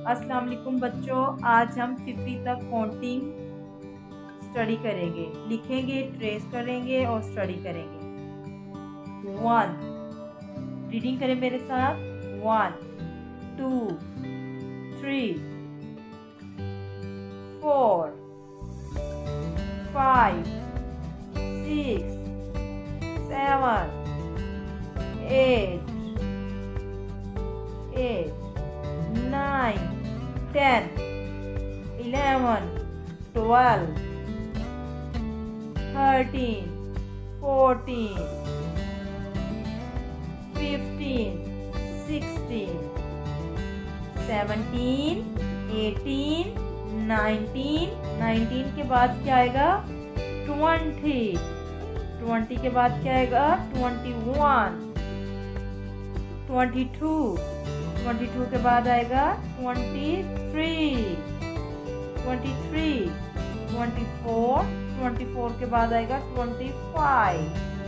अस्सलाम वालेकुम बच्चों, आज हम 50 तक काउंटिंग स्टडी करेंगे, लिखेंगे, ट्रेस करेंगे और स्टडी करेंगे। 1, रीडिंग करें मेरे साथ। 1 2 3 4 5 6 7 8 9 10 11 12 13 14 15 16 17 18 19 के बाद क्या आएगा 20 के बाद क्या आएगा 21 22 के बाद आएगा 23 24 के बाद आएगा 25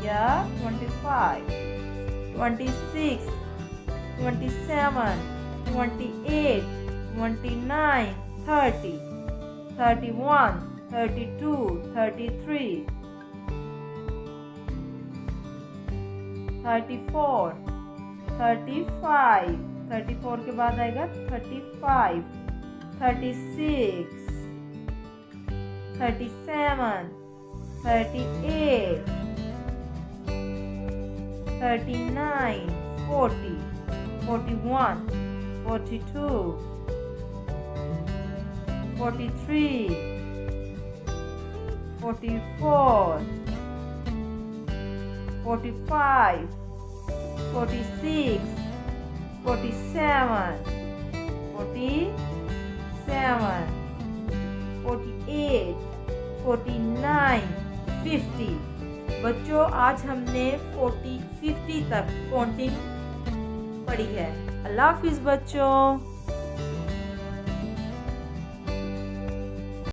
या 25 26 27 28 29 30 31 32 33 34 34 के बाद आएगा 35 36 37 38 39 40 41 42 43 44 45 46 47 48 49 50। बच्चों आज हमने 50 तक काउंटिंग पढ़ी है। अल्लाह हाफिज़ बच्चों।